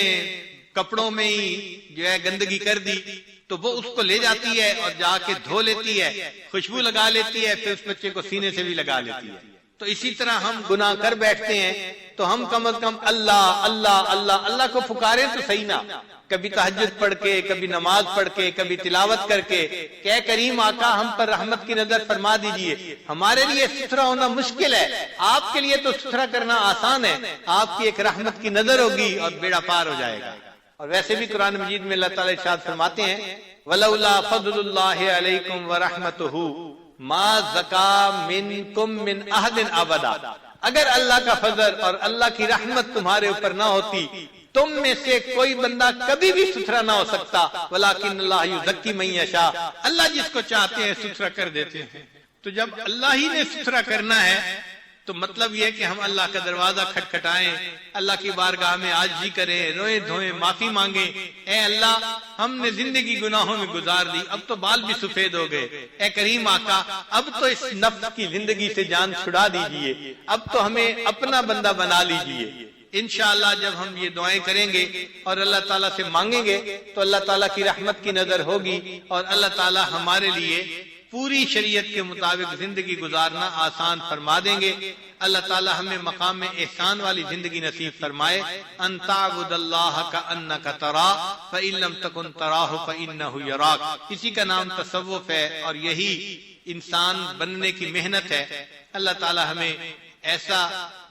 Speaker 3: کپڑوں میں ہی جو ہے گندگی کر دی, تو وہ اس کو لے جاتی ہے اور جا کے دھو لیتی ہے, خوشبو لگا لیتی ہے, پھر اس بچے کو سینے سے بھی لگا لیتی ہے. تو اسی طرح ہم گناہ کر بیٹھتے ہیں تو ہم کم از کم اللہ اللہ اللہ اللہ کو پکاریں تو صحیح نا. کبھی تہجد پڑھ کے, کبھی نماز پڑھ کے, کبھی تلاوت کر کے کہ اے کریم آقا ہم پر رحمت کی نظر فرما دیجئے. ہمارے لیے ستھرا ہونا مشکل ہے, آپ کے لیے تو ستھرا کرنا آسان ہے. آپ کی ایک رحمت کی نظر ہوگی اور بیڑا پار ہو جائے گا. اور ویسے بھی قرآن مجید میں اللہ تعالیٰ ارشاد فرماتے ہیں وَلَوْلَا فَضْلُ اللَّهِ عَلَيْكُمْ وَرَحْمَتُهُ مَا زَكَا مِنْكُمْ مِنْ أَحَدٍ أَبَدًا. اگر اللہ کا فضل اور اللہ کی رحمت تمہارے اوپر نہ ہوتی تم میں سے کوئی بندہ کبھی بھی ستھرا نہ ہو سکتا. وَلَكِنَّ اللَّهَ يُزَكِّي مَن يَشَاءُ, اللہ جس کو چاہتے ہیں ستھرا کر دیتے ہیں. تو جب اللہ ہی نے ستھرا کرنا ہے تو مطلب یہ کہ ہم اللہ کا دروازہ کھٹکھٹائیں, اللہ کی بارگاہ میں عاجزی کریں, روئیں دھوئیں, معافی مانگیں. اے اللہ ہم نے زندگی گناہوں میں گزار دی, اب تو بال بھی سفید ہو گئے. اے کریم آقا اب تو اس نفس کی زندگی سے جان چھڑا دیجئے, اب تو ہمیں اپنا بندہ بنا لیجئے. انشاءاللہ جب ہم یہ دعائیں کریں گے اور اللہ تعالیٰ سے مانگیں گے تو اللہ تعالیٰ کی رحمت کی نظر ہوگی اور اللہ تعالیٰ ہمارے لیے پوری شریعت کے مطابق زندگی گزارنا آسان فرما دیں گے. اللہ تعالی ہمیں مقام احسان والی زندگی نصیب فرمائے. ان تعبد اللہ کأنک تراہ فإن لم تکن تراہ فإنہ یراک. اسی کا نام تصوف ہے اور یہی انسان بننے کی محنت ہے. اللہ تعالی ہمیں ایسا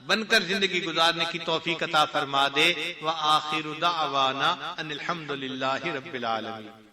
Speaker 3: بن کر زندگی گزارنے کی توفیق عطا فرما دے. وآخر دعوانا ان الحمد للہ رب العالمین.